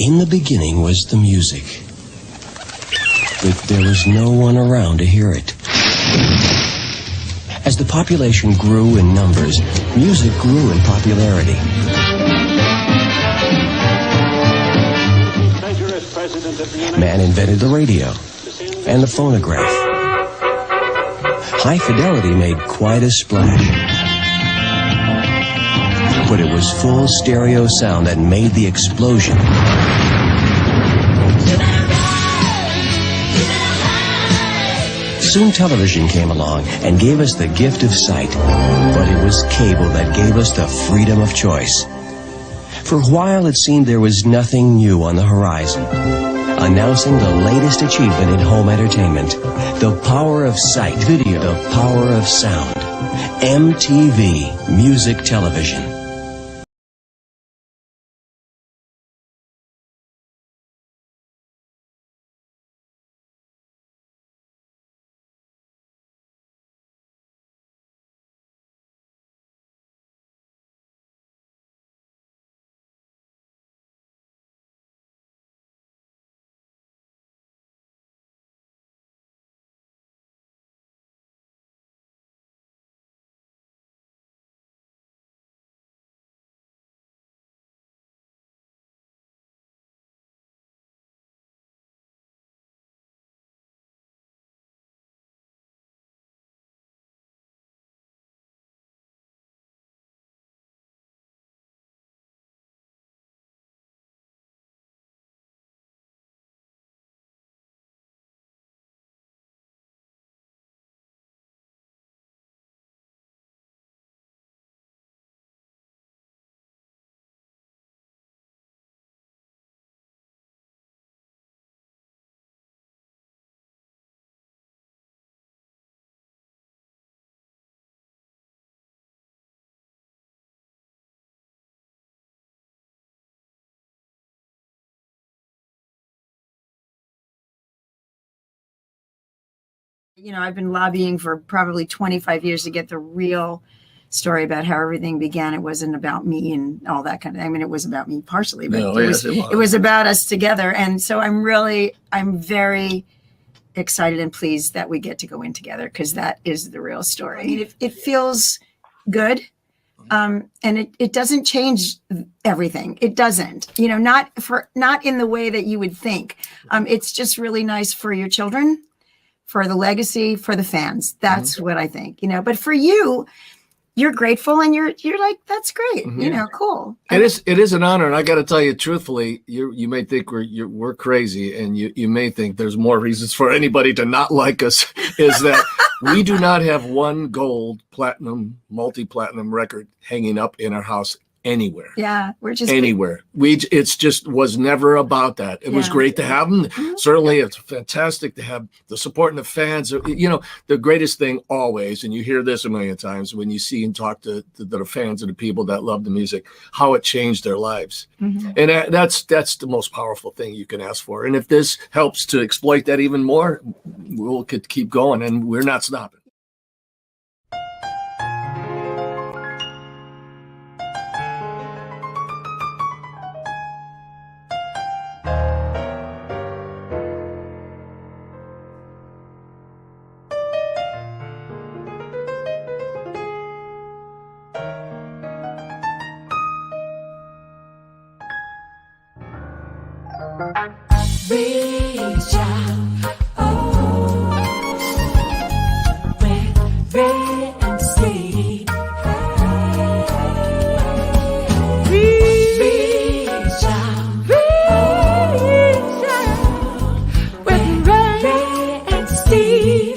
In the beginning was the music, but there was no one around to hear it. As the population grew in numbers, music grew in popularity. Man invented the radio and the phonograph. High fidelity made quite a splash. But it was full stereo sound that made the explosion. Soon television came along and gave us the gift of sight. But it was cable that gave us the freedom of choice. For a while it seemed there was nothing new on the horizon. Announcing the latest achievement in home entertainment. The power of sight, video, the power of sound. MTV Music Television. You know, I've been lobbying for probably 25 years to get the real story about how everything began. It wasn't about me and all that kind of thing. I mean, it was about me partially, but it was about us together. And so I'm very excited and pleased that we get to go in together, because that is the real story. I mean, it feels good. And it doesn't change everything. It doesn't, you know, not in the way that you would think. It's just really nice for your children, for the legacy, for the fans. That's what I think, you know. But for you, you're grateful and you're like, that's great, you know, cool. It is an honor, and I got to tell you truthfully, you may think we're crazy, and you may think there's more reasons for anybody to not like us. Is that we do not have one gold, platinum, multi-platinum record hanging up in our house anywhere. Yeah, we're just anywhere. It's just was never about that. It was great to have them. Certainly, it's fantastic to have the support and the fans. You know, the greatest thing always, and you hear this a million times when you see and talk to the fans and the people that love the music, how it changed their lives. And that's the most powerful thing you can ask for. And if this helps to exploit that even more, we'll could keep going, and we're not stopping. Reach out, oh, wait and see. Reach out, wait and see.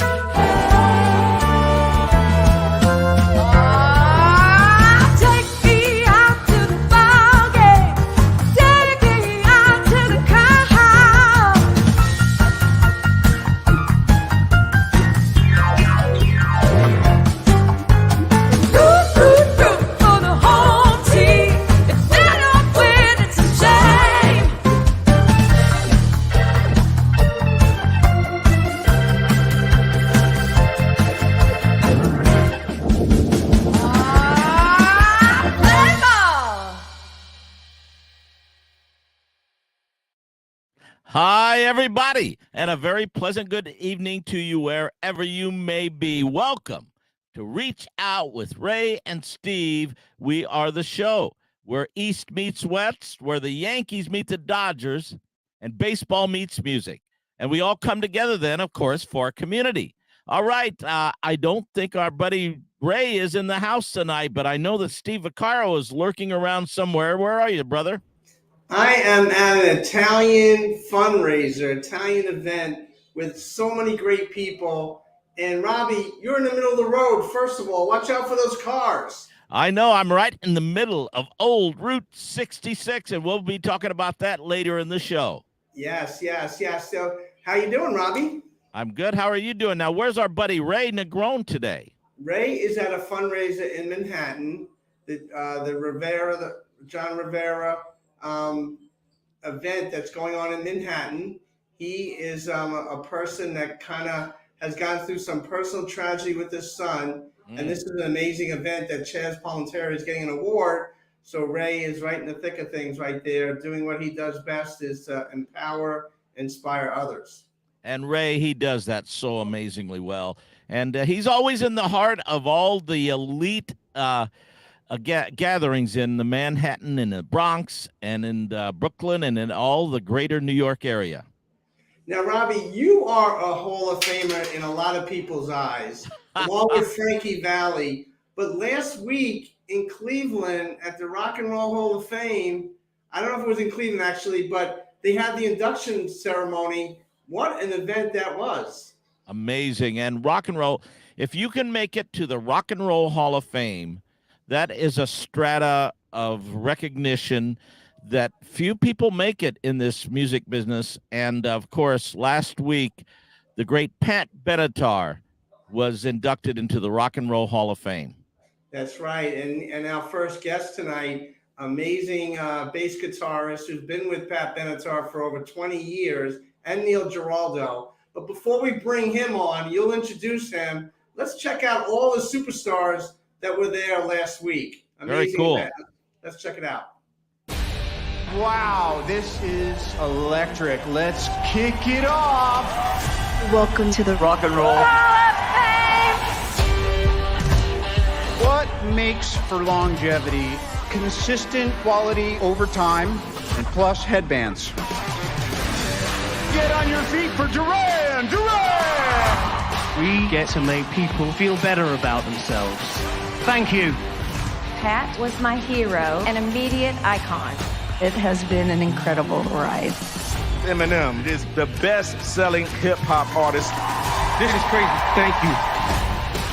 Take me out to the ball game. Take me out to the car. Hi, everybody, and a very pleasant good evening to you wherever you may be. Welcome to Reach Out with Ray and Steve. We are the show where East meets West, where the Yankees meet the Dodgers, and baseball meets music. And we all come together then, of course, for a community. All right, I don't think our buddy Ray is in the house tonight, but I know that Steve Vaccaro is lurking around somewhere. Where are you, brother? I am at an Italian fundraiser, Italian event with so many great people. And Robby, you're in the middle of the road. First of all, watch out for those cars. I know. I'm right in the middle of old Route 66, and we'll be talking about that later in the show. Yes. So how you doing, Robby? I'm good. How are you doing? Now, where's our buddy Ray Negron today? Ray is at a fundraiser in Manhattan, the John Rivera event that's going on in Manhattan. He is a person that kind of has gone through some personal tragedy with his son, and this is an amazing event that Chaz Palminteri is getting an award. So Ray is right in the thick of things right there, doing what he does best is empower, inspire others. And Ray, he does that so amazingly well. And he's always in the heart of all the elite gatherings in the Manhattan and the Bronx and in Brooklyn and in all the greater New York area. Now, Robby, you are a Hall of Famer in a lot of people's eyes, along with Frankie Valli. But last week in Cleveland at the Rock and Roll Hall of Fame, I don't know if it was in Cleveland actually, but they had the induction ceremony. What an event that was. Amazing. And rock and roll, if you can make it to the Rock and Roll Hall of Fame, that is a strata of recognition that few people make it in this music business. And, of course, last week, the great Pat Benatar was inducted into the Rock and Roll Hall of Fame. That's right. And our first guest tonight, amazing bass guitarist who's been with Pat Benatar for over 20 years, and Neil Giraldo. But before we bring him on, you'll introduce him. Let's check out all the superstars that were there last week. Amazing. Very cool. Event. Let's check it out. Wow, this is electric. Let's kick it off. Welcome to the Rock and Roll Hall of Fame. What makes for longevity? Consistent quality over time, and plus headbands. Get on your feet for Duran! We get to make people feel better about themselves. Thank you. Pat was my hero, an immediate icon. It has been an incredible ride. Eminem is the best-selling hip-hop artist. This is crazy. Thank you.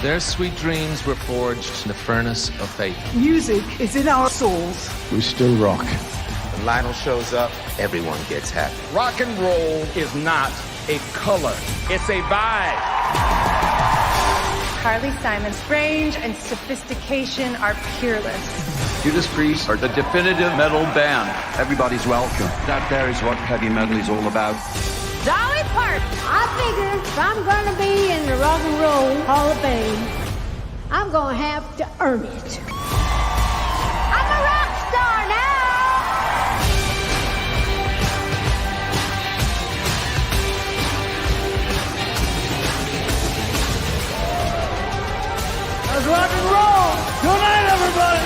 Their sweet dreams were forged in the furnace of faith. Music is in our souls. We still rock. When Lionel shows up, everyone gets happy. Rock and roll is not a color. It's a vibe. Carly Simon's range and sophistication are peerless. Judas Priest are the definitive metal band. Everybody's welcome. That there is what heavy metal is all about. Dolly Parton. I figure if I'm going to be in the Rock and Roll Hall of Fame, I'm going to have to earn it. I'm a rock star now. Let's rock and roll. Good night, everybody.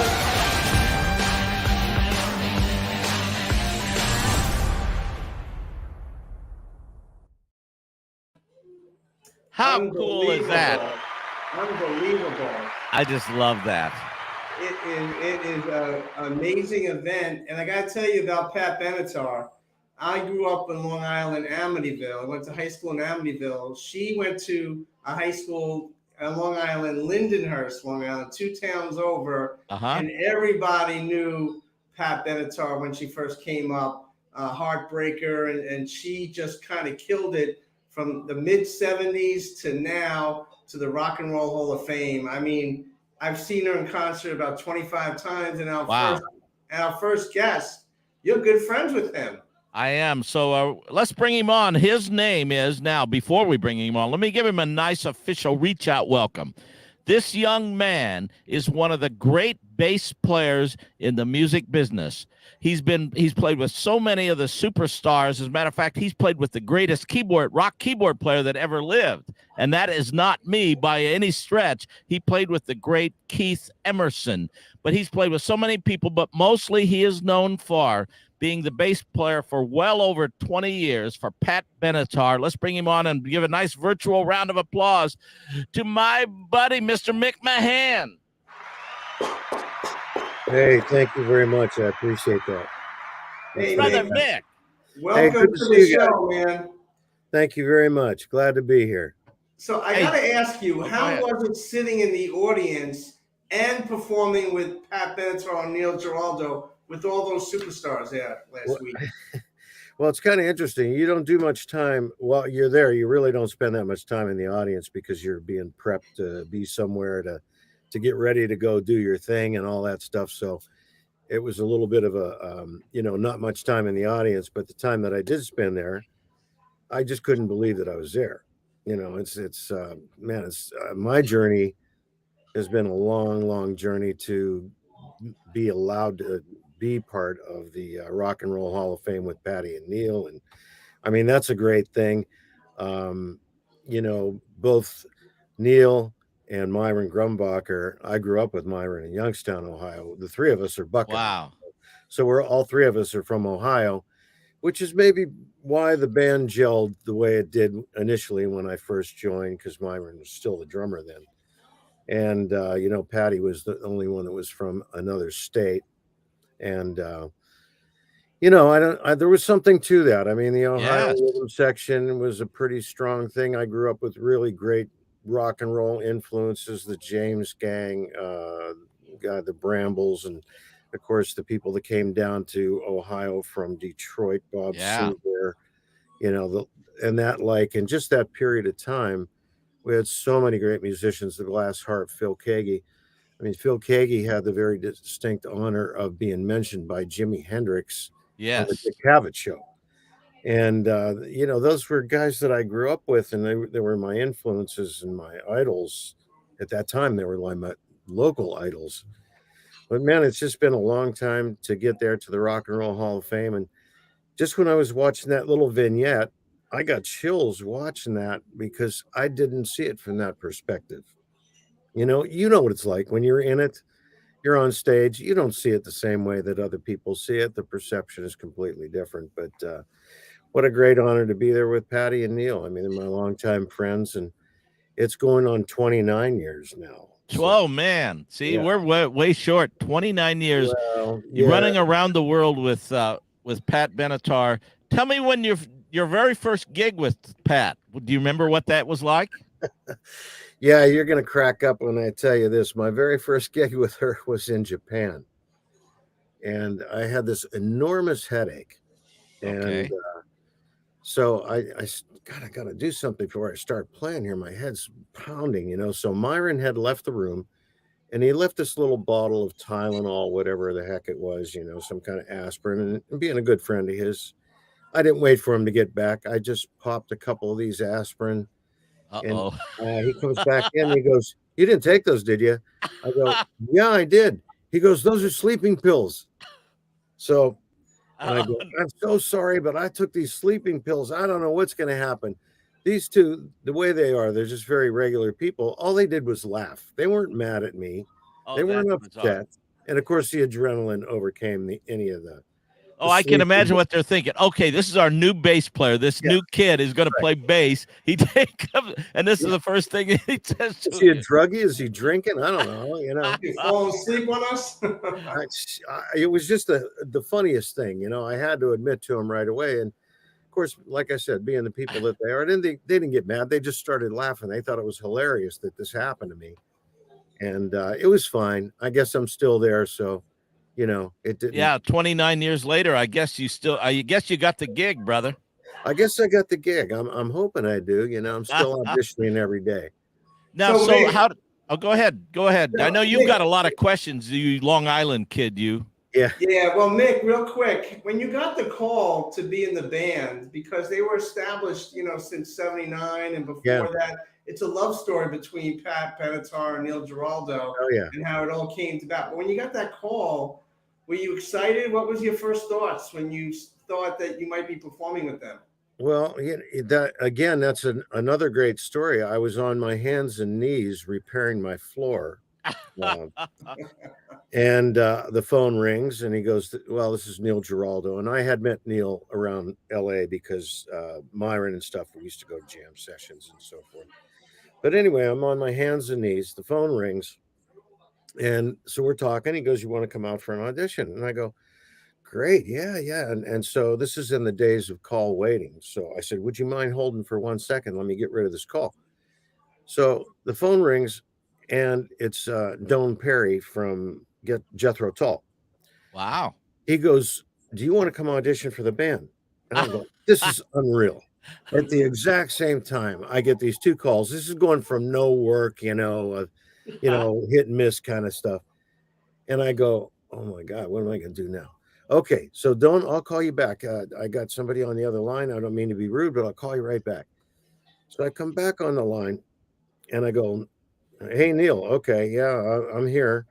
How cool is that? Unbelievable. I just love that. It is an amazing event. And I got to tell you about Pat Benatar. I grew up in Long Island, Amityville. I went to high school in Amityville. She went to a high school in Long Island, Lindenhurst, Long Island, 2 towns over. And everybody knew Pat Benatar when she first came up, Heartbreaker. And she just kind of killed it from the mid-'70s to now to the Rock and Roll Hall of Fame. I mean, I've seen her in concert about 25 times. And our first guest, you're good friends with him. I am. So let's bring him on. His name is now, before we bring him on, let me give him a nice official reach out welcome. This young man is one of the great bass players in the music business. He's played with so many of the superstars. As a matter of fact, he's played with the greatest rock keyboard player that ever lived. And that is not me by any stretch. He played with the great Keith Emerson, but he's played with so many people, but mostly he is known for being the bass player for well over 20 years for Pat Benatar. Let's bring him on and give a nice virtual round of applause to my buddy, Mr. Mick Mahan. Hey, thank you very much. I appreciate that. Hey, Brother Mick. Welcome to the show, man. Thank you very much. Glad to be here. So I got to ask you, how was it sitting in the audience and performing with Pat Benatar and Neil Giraldo with all those superstars there last week? Well, it's kind of interesting. You don't do much time while you're there. You really don't spend that much time in the audience because you're being prepped to be somewhere to get ready to go do your thing and all that stuff. So it was a little bit of a, not much time in the audience, but the time that I did spend there, I just couldn't believe that I was there. My journey has been a long, long journey to be allowed to be part of the Rock and Roll Hall of Fame with Patty and Neil. And I mean, that's a great thing. Both Neil and Myron Grumbacher, I grew up with Myron in Youngstown, Ohio. The three of us are Buckeyes. Wow. So all three of us are from Ohio, which is maybe why the band gelled the way it did initially when I first joined, because Myron was still the drummer then. And, Patty was the only one that was from another state. And, there was something to that. I mean, the Ohio rhythm section was a pretty strong thing. I grew up with really great rock and roll influences, the James Gang, the Brambles, and of course the people that came down to Ohio from Detroit, Bob Seger, and just that period of time, we had so many great musicians, the Glass Harp, Phil Keaggy. I mean, Phil Keaggy had the very distinct honor of being mentioned by Jimi Hendrix on the Dick Cavett show. And, those were guys that I grew up with, and they were my influences and my idols. At that time, they were like my local idols. But, man, it's just been a long time to get there to the Rock and Roll Hall of Fame. And just when I was watching that little vignette, I got chills watching that because I didn't see it from that perspective. You know what it's like when you're in it. You're on stage. You don't see it the same way that other people see it. The perception is completely different. But what a great honor to be there with Patty and Neil. I mean, they're my longtime friends, and it's going on 29 years now. Oh, man. See, we're way short. 29 years. Well, You're running around the world with Pat Benatar. Tell me when your very first gig with Pat. Do you remember what that was like? Yeah, you're going to crack up when I tell you this. My very first gig with her was in Japan. And I had this enormous headache. And so I got to do something before I start playing here. My head's pounding, So Myron had left the room, and he left this little bottle of Tylenol, whatever the heck it was, some kind of aspirin. And being a good friend of his, I didn't wait for him to get back. I just popped a couple of these aspirin. And he comes back in and he goes, "You didn't take those, did you?" I go, "Yeah, I did." He goes, "Those are sleeping pills." So I go, "I'm so sorry, but I took these sleeping pills. I don't know what's going to happen." These two, the way they are, they're just very regular people. All they did was laugh. They weren't mad at me. They weren't upset. And of course, the adrenaline overcame any of that. Oh, I can imagine what they're thinking. Okay, this is our new bass player. This new kid is going to play bass. He takes and this is the first thing he says. Is he a druggie? Is he drinking? I don't know. You fall asleep on us? It was just the funniest thing. I had to admit to him right away. And of course, like I said, being the people that they are, they didn't get mad. They just started laughing. They thought it was hilarious that this happened to me. And it was fine. I guess I'm still there. So. It didn't. Yeah, 29 years later, I guess you got the gig, brother. I guess I got the gig. I'm hoping I do. I'm still auditioning every day. Now, go ahead. I know you've got a lot of questions, you Long Island kid, you. Yeah. Yeah. Well, Mick, real quick, when you got the call to be in the band, because they were established, since '79 and before that, it's a love story between Pat Benatar and Neil Giraldo, and how it all came about. But when you got that call, were you excited? What was your first thoughts when you thought that you might be performing with them? Well, that's another great story. I was on my hands and knees repairing my floor. And the phone rings and he goes, well, this is Neil Giraldo. And I had met Neil around LA because Myron and stuff, we used to go to jam sessions and so forth. But anyway, I'm on my hands and knees. The phone rings. And so we're talking. He goes, you want to come out for an audition? And I go, great. Yeah. And so this is in the days of call waiting. So I said, would you mind holding for 1 second? Let me get rid of this call. So the phone rings and it's Don Perry from Jethro Tull. Wow. He goes, do you want to come audition for the band? And I'm going, this is unreal. At the exact same time, I get these two calls. This is going from no work, hit and miss kind of stuff. And I go, oh my God, what am I going to do now? Okay, so I'll call you back. I got somebody on the other line. I don't mean to be rude, but I'll call you right back. So I come back on the line and I go, hey, Neil. Okay, yeah, I'm here.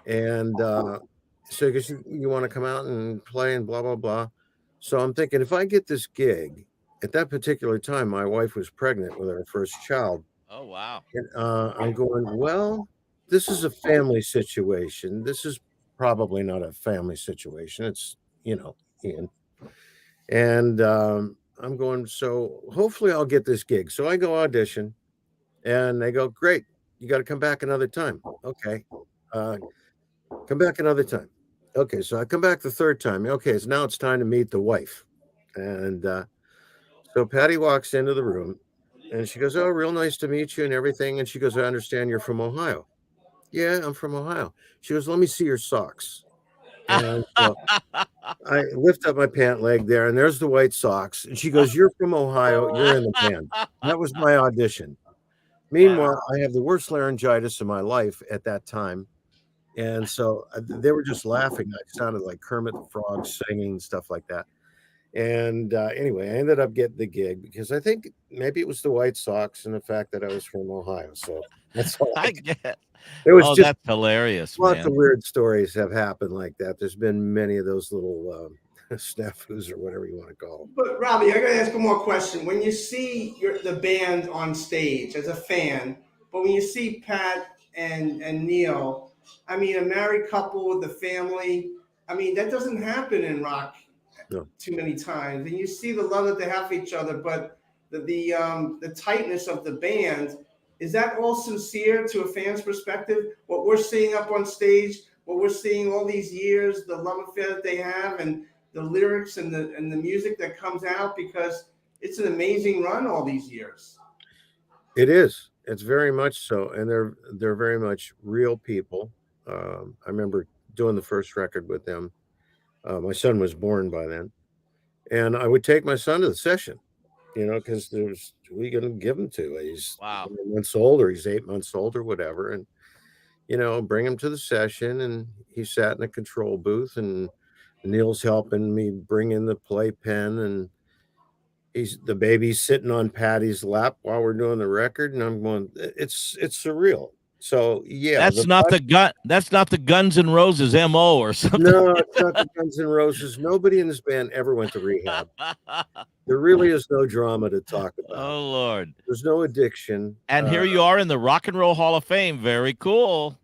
And so he goes, you want to come out and play and blah, blah, blah. So I'm thinking, if I get this gig, at that particular time, my wife was pregnant with her first child. Oh, wow. And I'm going, well, this is a family situation. This is probably not a family situation. It's, Ian. And I'm going, so hopefully I'll get this gig. So I go audition and they go, great. You got to come back another time. Okay. Come back another time. Okay. So I come back the third time. Okay. So now it's time to meet the wife. And so Patty walks into the room and she goes, oh, real nice to meet you and everything. And she goes, I understand you're from Ohio. Yeah, I'm from Ohio. She goes, let me see your socks. And so I lift up my pant leg there and there's the white socks. And she goes, you're from Ohio. You're in the band. That was my audition. Meanwhile, I have the worst laryngitis of my life at that time. And so they were just laughing. I sounded like Kermit the Frog singing, stuff like that. And anyway, I ended up getting the gig because I think maybe it was the White Sox and the fact that I was from Ohio. So that's all I get. It was just that's hilarious. Lots of weird stories have happened like that. There's been many of those little snafus or whatever you want to call them. But Robby, I got to ask one more question. When you see the band on stage as a fan, but when you see Pat and Neil, I mean, a married couple with a family, I mean, that doesn't happen in rock too many times. And you see the love that they have for each other, but the tightness of the band, is that all sincere to a fan's perspective? What we're seeing up on stage, what we're seeing all these years, the love affair that they have, and the lyrics and the music that comes out, because it's an amazing run all these years. It is. It's very much so, and they're very much real people. I remember doing the first record with them. My son was born by then, and I would take my son to the session, because who are you going to give him to? He's 9 months old, or he's 8 months old, or whatever, and bring him to the session. And he sat in a control booth, and Neil's helping me bring in the playpen, and the baby's sitting on Patty's lap while we're doing the record, and I'm going, it's surreal. So yeah, that's not the Guns N' Roses MO or something. No, it's not the Guns N' Roses. Nobody in this band ever went to rehab. There really is no drama to talk about. Oh Lord, there's no addiction. And here you are in the Rock and Roll Hall of Fame. Very cool.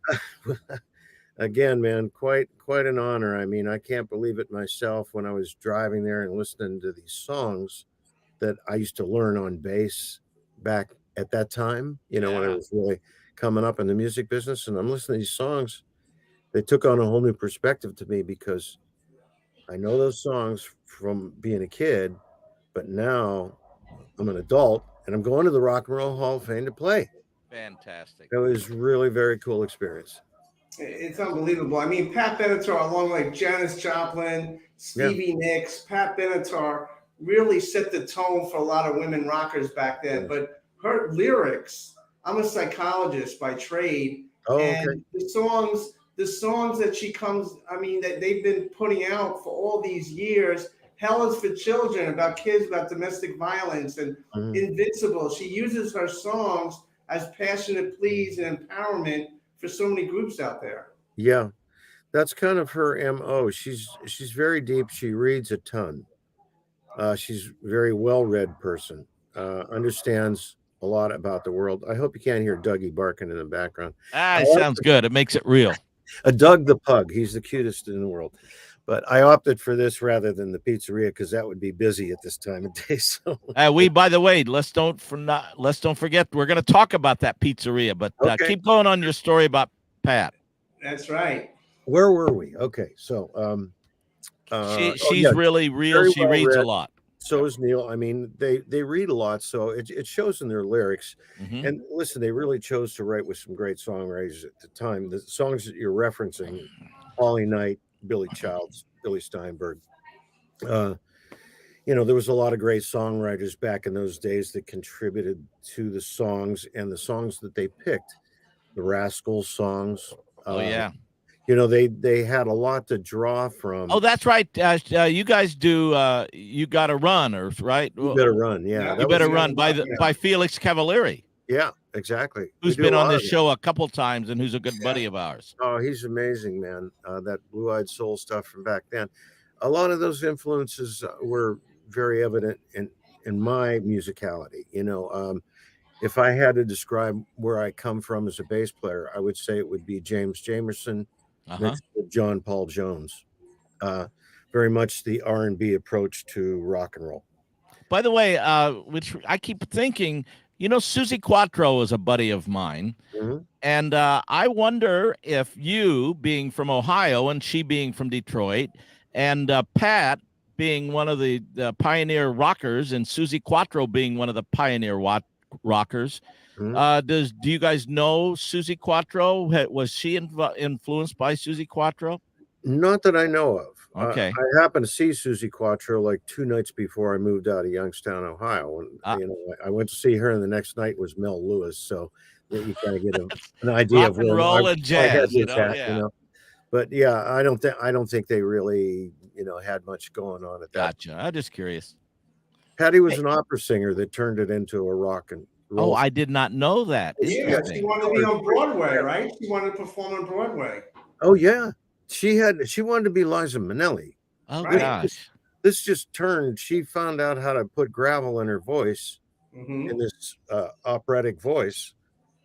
Again, man, quite an honor. I mean, I can't believe it myself when I was driving there and listening to these songs that I used to learn on bass back at that time. When I was really coming up in the music business, and I'm listening to these songs, they took on a whole new perspective to me, because I know those songs from being a kid, but now I'm an adult and I'm going to the Rock and Roll Hall of Fame to play. Fantastic. It was really very cool experience. It's unbelievable. I mean, Pat Benatar, along with Janis Joplin, Stevie Nicks, Pat Benatar really set the tone for a lot of women rockers back then. But her lyrics, I'm a psychologist by trade, and the songs that she that they've been putting out for all these years, Hell is for Children, about kids, about domestic violence, and Invincible. She uses her songs as passionate pleas and empowerment for so many groups out there. Yeah, that's kind of her MO. She's very deep. She reads a ton. She's a very well-read person. Understands a lot about the world. I hope you can't hear Dougie barking in the background. It sounds good. It makes it real. Doug the pug. He's the cutest in the world. But I opted for this rather than the pizzeria because that would be busy at this time of day. So by the way, let's don't forget we're going to talk about that pizzeria. But keep going on your story about Pat. That's right. Where were we? Okay, so she's really real. She reads a lot. So is Neil. I mean, they read a lot, so it shows in their lyrics. Mm-hmm. And listen, they really chose to write with some great songwriters at the time. The songs that you're referencing, Holly Knight, Billy Childs, Billy Steinberg. You know, there was a lot of great songwriters back in those days that contributed to the songs and the songs that they picked. The Rascals songs. Oh yeah. You know, they had a lot to draw from. Oh, that's right. You guys do You Gotta Run, or right? You Better Run, yeah. You Better Run by Felix Cavalieri. Yeah, exactly. Who's been on this show a couple times and who's a good buddy of ours. Oh, he's amazing, man. That Blue-Eyed Soul stuff from back then. A lot of those influences were very evident in my musicality. You know, if I had to describe where I come from as a bass player, I would say it would be James Jamerson mixed with John Paul Jones. Very much the R&B approach to rock and roll. By the way, which I keep thinking, you know, Susie Quattro is a buddy of mine. Mm-hmm. And I wonder if you, being from Ohio and she being from Detroit, and Pat being one of the pioneer rockers and Susie Quattro being one of the pioneer rockers, do you guys know Susie Quattro? Was she influenced by Susie Quattro? Not that I know of. Okay. I happened to see Susie Quattro like 2 nights before I moved out of Youngstown, Ohio. And, you know, I went to see her, and the next night was Mel Lewis. So you kind of get an idea rock of and roll and jazz, you know. But yeah, I don't think they really, you know, had much going on at that. Gotcha. I'm just curious. Patty was an opera singer that turned it into a rock and roll. Oh, I did not know that. Yeah, she wanted to be on Broadway, right? She wanted to perform on Broadway. Oh yeah, she wanted to be Liza Minnelli. Oh gosh, this just turned. She found out how to put gravel in her voice, in this operatic voice,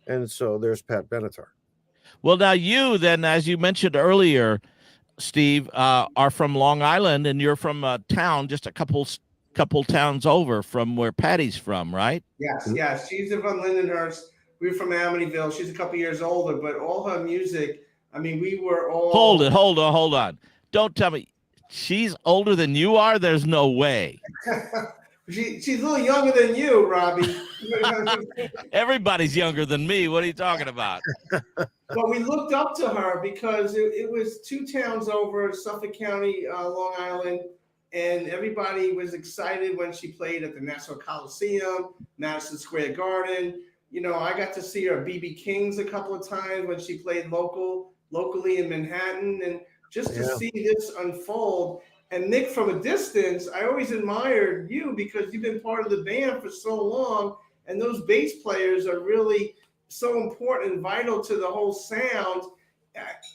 and so there's Pat Benatar. Well, now you then, as you mentioned earlier, Steve, are from Long Island, and you're from a town just a couple towns over from where Patty's from, right? Yes. She's from Lindenhurst. We were from Amityville. She's a couple years older, but all her music, I mean, we were all... Hold on. Don't tell me. She's older than you are? There's no way. She's a little younger than you, Robby. Everybody's younger than me. What are you talking about? Well, we looked up to her because it was 2 towns over, Suffolk County, Long Island, and everybody was excited when she played at the Nassau Coliseum, Madison Square Garden. You know, I got to see her at BB King's a couple of times when she played locally in Manhattan, and just to see this unfold. And Nick, from a distance, I always admired you because you've been part of the band for so long, and those bass players are really so important and vital to the whole sound.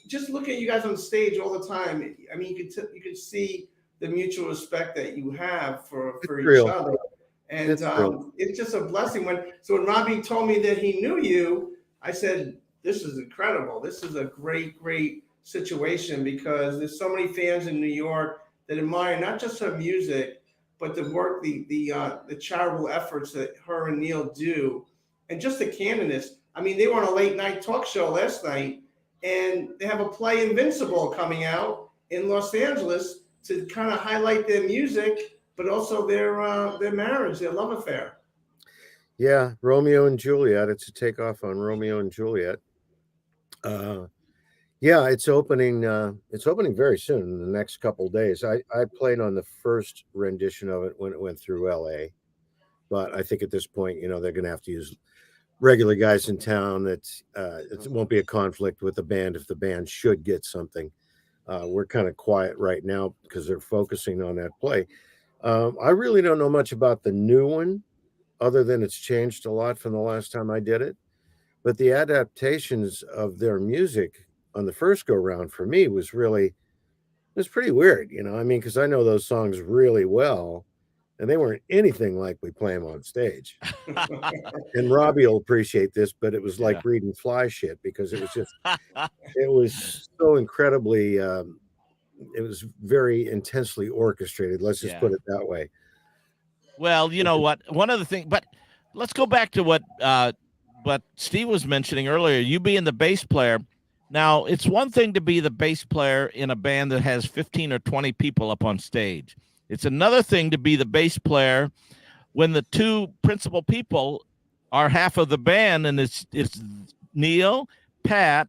Just looking at you guys on stage all the time, I mean, you could see the mutual respect that you have for each other, and it's just a blessing. When Robby told me that he knew you, I said, "This is incredible. This is a great situation because there's so many fans in New York that admire not just her music, but the work, the charitable efforts that her and Neil do, and just the candidness. I mean, they were on a late night talk show last night, and they have a play, Invincible, coming out in Los Angeles to kind of highlight their music, but also their marriage, their love affair." Yeah, Romeo and Juliet. It's a takeoff on Romeo and Juliet. Yeah, it's opening. It's opening very soon in the next couple of days. I played on the first rendition of it when it went through LA, but I think at this point, you know, they're going to have to use regular guys in town. That it won't be a conflict with the band if the band should get something. We're kind of quiet right now because they're focusing on that play. I really don't know much about the new one, other than it's changed a lot from the last time I did it. but the adaptations of their music on the first go round for me was pretty weird, you know. I mean, because I know those songs really well, and they weren't anything like we play them on stage. And Robby will appreciate this, but it was like reading fly shit because it was just, it was so incredibly, it was very intensely orchestrated. Let's just put it that way. Well, you know what? One of the things, but let's go back to what Steve was mentioning earlier. You being the bass player. Now, it's one thing to be the bass player in a band that has 15 or 20 people up on stage. It's another thing to be the bass player when the two principal people are half of the band, and it's Neil, Pat,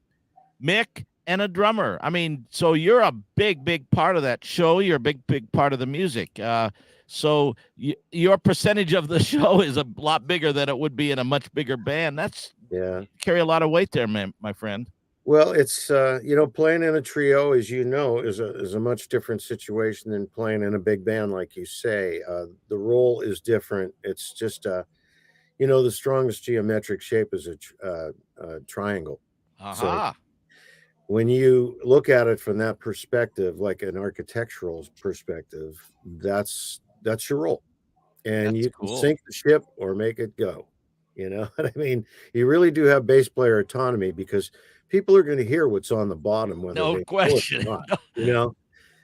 Mick, and a drummer. I mean, so you're a big part of that show. You're a big part of the music. So your percentage of the show is a lot bigger than it would be in a much bigger band. That's carry a lot of weight there, man, my friend. Well, it's you know, playing in a trio, as you know, is a much different situation than playing in a big band, like you say. The role is different. It's just you know, the strongest geometric shape is a triangle. So when you look at it from that perspective, like an architectural perspective, that's your role, and you can sink the ship or make it go. You know what I mean? You really do have bass player autonomy because people are going to hear what's on the bottom, whether no they question. know it or not, you know.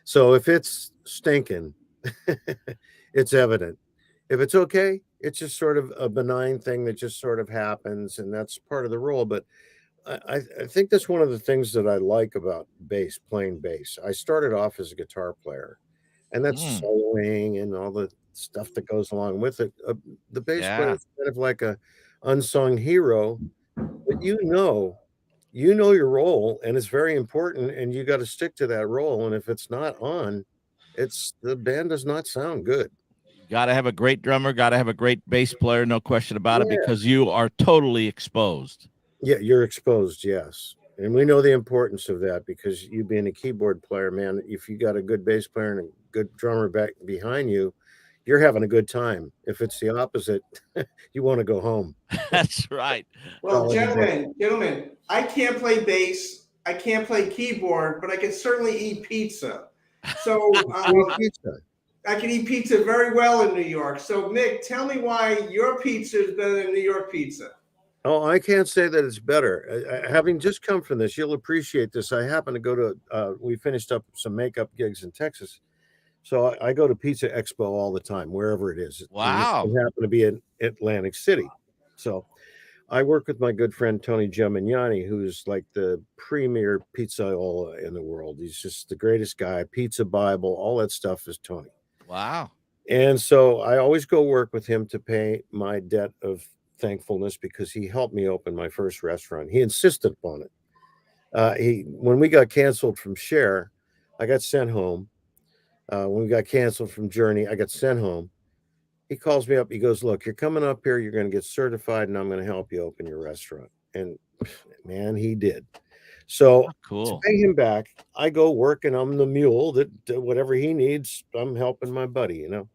So if it's stinking, it's evident. If it's okay, it's just sort of a benign thing that just sort of happens, and that's part of the role. But I think that's one of the things that I like about bass, playing bass. I started off as a guitar player, and that's soloing and all the stuff that goes along with it. The bass player is kind of like a unsung hero, but you know your role, and it's very important, and you got to stick to that role. And if it's not on, the band does not sound good. Got to have a great drummer, got to have a great bass player, no question about it, because you are totally exposed. Yeah, you're exposed, yes. And we know the importance of that because you being a keyboard player, man, if you got a good bass player and a good drummer back behind you, you're having a good time. If it's the opposite, you want to go home. That's right. Well, gentlemen, I can't play bass, I can't play keyboard, but I can certainly eat pizza. So I can eat pizza very well in New York. So Mick, tell me why your pizza is better than New York pizza. Oh, I can't say that it's better. Having just come from this, you'll appreciate this. I happen to go to, we finished up some makeup gigs in Texas. So I go to Pizza Expo all the time, wherever it is. Wow. I happen to be in Atlantic City. So I work with my good friend, Tony Gemignani, who's like the premier pizzaiola in the world. He's just the greatest guy, Pizza Bible, all that stuff is Tony. Wow. And so I always go work with him to pay my debt of thankfulness because he helped me open my first restaurant. He insisted upon it. When we got canceled from Share, I got sent home. When we got canceled from Journey, I got sent home. He calls me up. He goes, "Look, you're coming up here. You're going to get certified, and I'm going to help you open your restaurant." And man, he did. So to pay him back, I go work, and I'm the mule that whatever he needs, I'm helping my buddy, you know.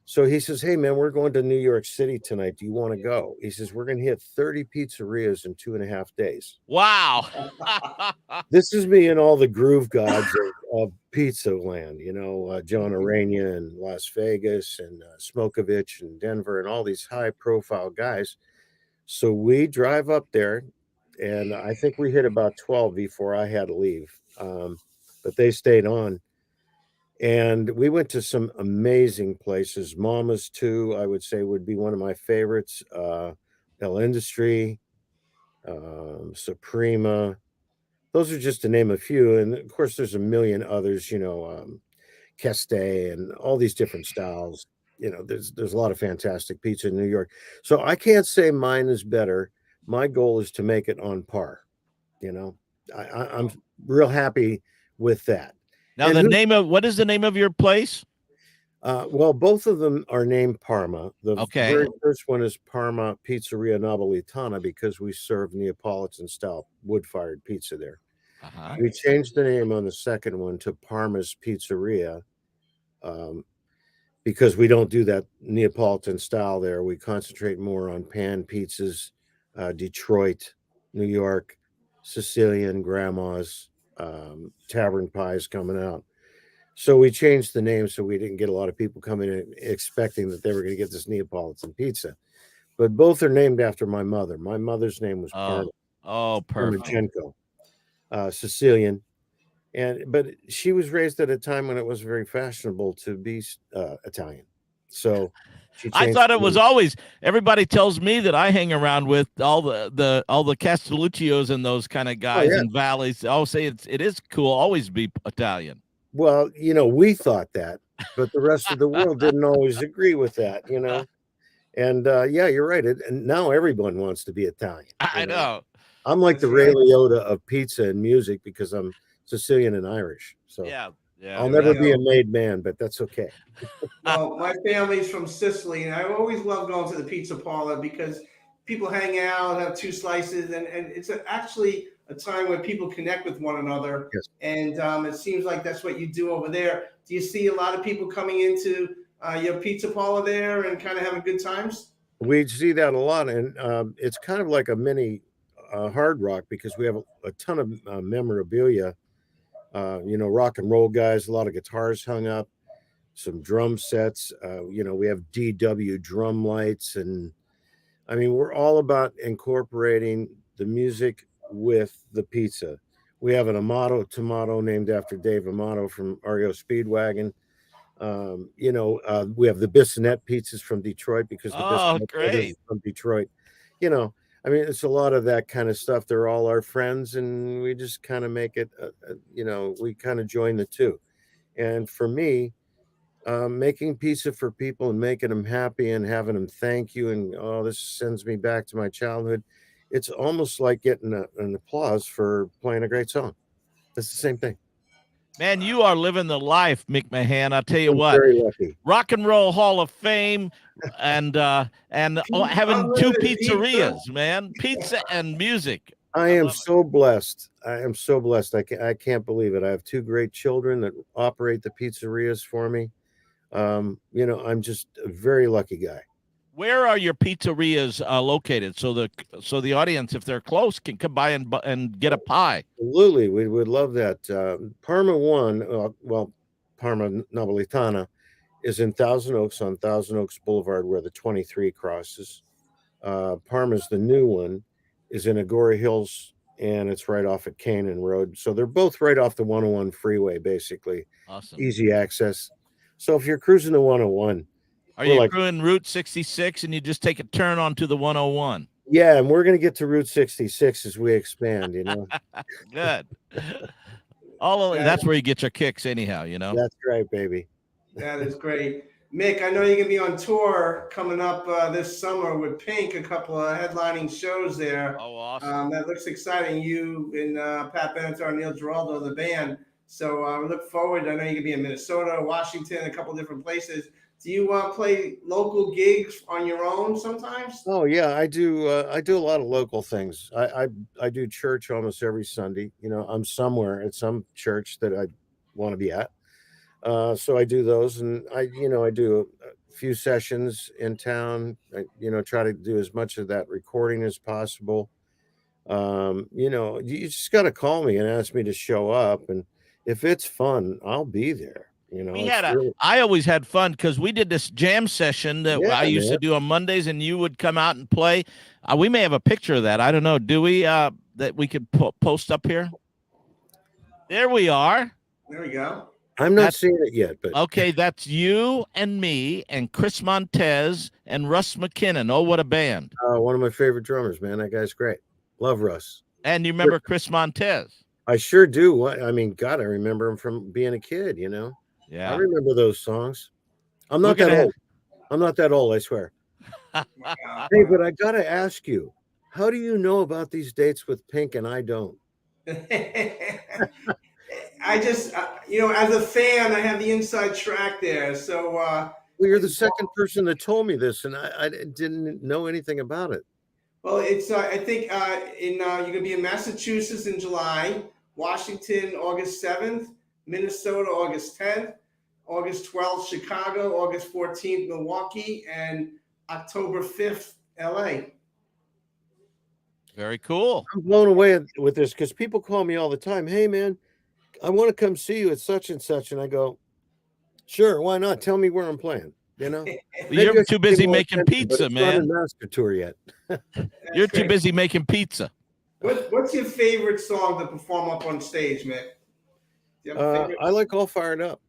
So he says, "Hey, man, we're going to New York City tonight. Do you want to go?" He says, "We're going to hit 30 pizzerias in 2.5 days." Wow. This is me and all the groove gods of pizza land, you know, John Arania in Las Vegas and Smokovich in Denver and all these high profile guys. So we drive up there, and I think we hit about 12 before I had to leave. But they stayed on. And we went to some amazing places. Mama's too, I would say, would be one of my favorites. El Industry, Suprema. Those are just to name a few. And of course, there's a million others, you know, Keste and all these different styles. You know, there's a lot of fantastic pizza in New York. So I can't say mine is better. My goal is to make it on par. You know, I'm real happy with that. Now, what is the name of your place? Well, both of them are named Parma. The very first one is Parma Pizzeria Napolitana because we serve Neapolitan style wood-fired pizza there. We changed the name on the second one to Parma's Pizzeria because we don't do that Neapolitan style there. We concentrate more on pan pizzas, Detroit, New York, Sicilian, grandmas, tavern pies coming out. So we changed the name so we didn't get a lot of people coming in expecting that they were going to get this Neapolitan pizza. But both are named after my mother. My mother's name was Parma. Oh, perfect. Parmachenko, Sicilian. But she was raised at a time when it was very fashionable to be Italian. So I thought it was always, everybody tells me that I hang around with all the Castelluccios and those kind of guys in valleys. I'll say it is cool always be Italian. Well, we thought that, but the rest of the world didn't always agree with that, And yeah, you're right. And now everyone wants to be Italian. I know. I'm like the Ray Liotta of pizza and music because I'm Sicilian and Irish. So yeah. I'll never be a made man, but that's okay. Well, my family's from Sicily, and I always love going to the pizza parlor because people hang out, have two slices, and it's actually a time where people connect with one another. Yes. And it seems like that's what you do over there. Do you see a lot of people coming into your pizza parlor there and kind of having good times? We see that a lot, and it's kind of like a mini Hard Rock because we have a ton of memorabilia. Rock and roll guys, a lot of guitars hung up, some drum sets. We have DW drum lights, and I mean, we're all about incorporating the music with the pizza. We have an Amato tomato named after Dave Amato from REO Speedwagon. We have the Bissonette pizzas from Detroit because the Bissonette great. Is from Detroit. I mean, it's a lot of that kind of stuff. They're all our friends, and we just kind of make it, we kind of join the two. And for me, making pizza for people and making them happy and having them thank you, and this sends me back to my childhood. It's almost like getting an applause for playing a great song. It's the same thing. Man, you are living the life, Mick Mahan. I'll tell you I'm what. Very lucky. Rock and Roll Hall of Fame and having two pizzerias, man. Pizza and music. I am so blessed. I am so blessed. I can't believe it. I have two great children that operate the pizzerias for me. I'm just a very lucky guy. Where are your pizzerias located? So the audience, if they're close, can come by and get a pie. Absolutely, we would love that. Parma One, Parma Napolitana, is in Thousand Oaks on Thousand Oaks Boulevard, where the 23 crosses. Parma's the new one is in Agoura Hills, and it's right off at Canaan Road. So they're both right off the 101 freeway, basically. Awesome. Easy access. So if you're cruising the 101. Are you cruising Route 66 and you just take a turn onto the 101? Yeah, and we're going to get to Route 66 as we expand, Good. That's where you get your kicks anyhow, That's right, baby. That is great. Mick, I know you're going to be on tour coming up this summer with Pink, a couple of headlining shows there. Oh, awesome. That looks exciting. You and Pat Benatar and Neil Giraldo, the band. So we look forward. I know you're going to be in Minnesota, Washington, a couple of different places. Do you play local gigs on your own sometimes? Oh yeah, I do. I do a lot of local things. I do church almost every Sunday. I'm somewhere at some church that I want to be at. So I do those, and I do a few sessions in town. I try to do as much of that recording as possible. You just got to call me and ask me to show up, and if it's fun, I'll be there. I always had fun because we did this jam session that I used to do on Mondays, and you would come out and play. We may have a picture of that. I don't know. Do we? That we could post up here? There we are. There we go. I'm not seeing it yet, but okay. That's you and me and Chris Montez and Russ McKinnon. Oh, what a band! One of my favorite drummers, man. That guy's great. Love Russ. And you remember Chris Montez? I sure do. I mean, God, I remember him from being a kid. Yeah, I remember those songs. I'm not that old. I'm not that old, I swear. Hey, but I gotta ask you, how do you know about these dates with Pink and I don't? I just, as a fan, I have the inside track there. So, well, you're the second person that told me this, and I didn't know anything about it. Well, it's I think you're gonna be in Massachusetts in July, Washington August 7th. Minnesota, August 10th, August 12th, Chicago, August 14th, Milwaukee, and October 5th, LA. Very cool. I'm blown away with this because people call me all the time. Hey, man, I want to come see you at such and such. And I go, sure, why not? Tell me where I'm playing. You know, you're too busy making pizza, man. It's not a master tour yet. You're too busy making pizza. What's your favorite song to perform up on stage, Mick? I like All Fired Up.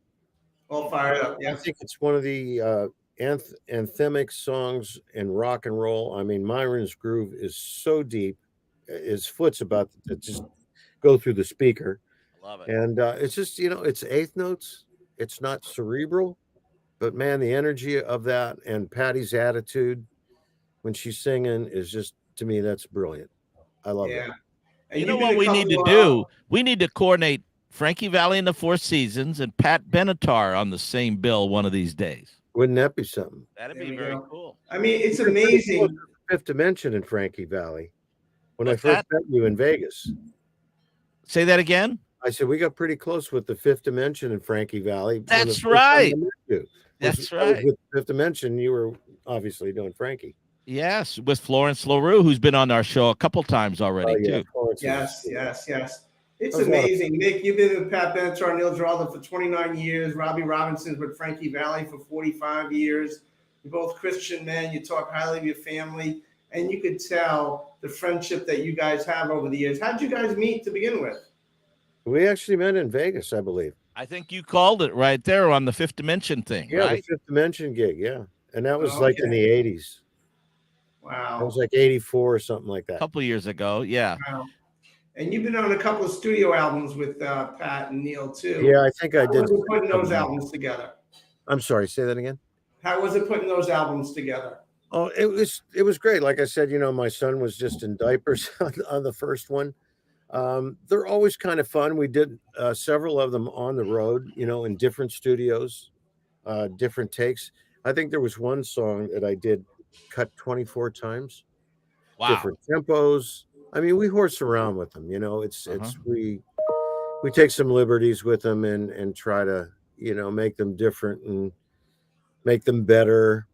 All Fired Up, yeah. I think it's one of the anthemic songs in rock and roll. I mean, Myron's groove is so deep. His foot's about to just go through the speaker. Love it. And it's just, it's eighth notes. It's not cerebral. But, man, the energy of that and Patty's attitude when she's singing is just, to me, that's brilliant. I love it. And you know what we need to do? We need to coordinate Frankie Valli and the Four Seasons and Pat Benatar on the same bill one of these days. Wouldn't that be something? That'd be very cool. I mean, it's amazing. Fifth Dimension in Frankie Valli when I first met you in Vegas. Say that again? I said, we got pretty close with the Fifth Dimension in Frankie Valli. That's right. That's right. With Fifth Dimension, you were obviously doing Frankie. Yes, with Florence LaRue, who's been on our show a couple times already, too. Yes. It's amazing. Mick, you've been with Pat Benatar, Neil Giraldo for 29 years. Robbie Robinson's with Frankie Valli for 45 years. You're both Christian men. You talk highly of your family. And you could tell the friendship that you guys have over the years. How did you guys meet to begin with? We actually met in Vegas, I believe. I think you called it right there on the Fifth Dimension thing, right? The Fifth Dimension gig, yeah. And that was like in the 80s. Wow. It was like 84 or something like that. A couple of years ago, yeah. Wow. And you've been on a couple of studio albums with Pat and Neil, too. Yeah, I think I did. How was it putting those albums together? I'm sorry, say that again? How was it putting those albums together? Oh, it was great. Like I said, my son was just in diapers on the first one. They're always kind of fun. We did several of them on the road, in different studios, different takes. I think there was one song that I did cut 24 times. Wow. Different tempos. I mean, we horse around with them, we take some liberties with them and try to, make them different and make them better.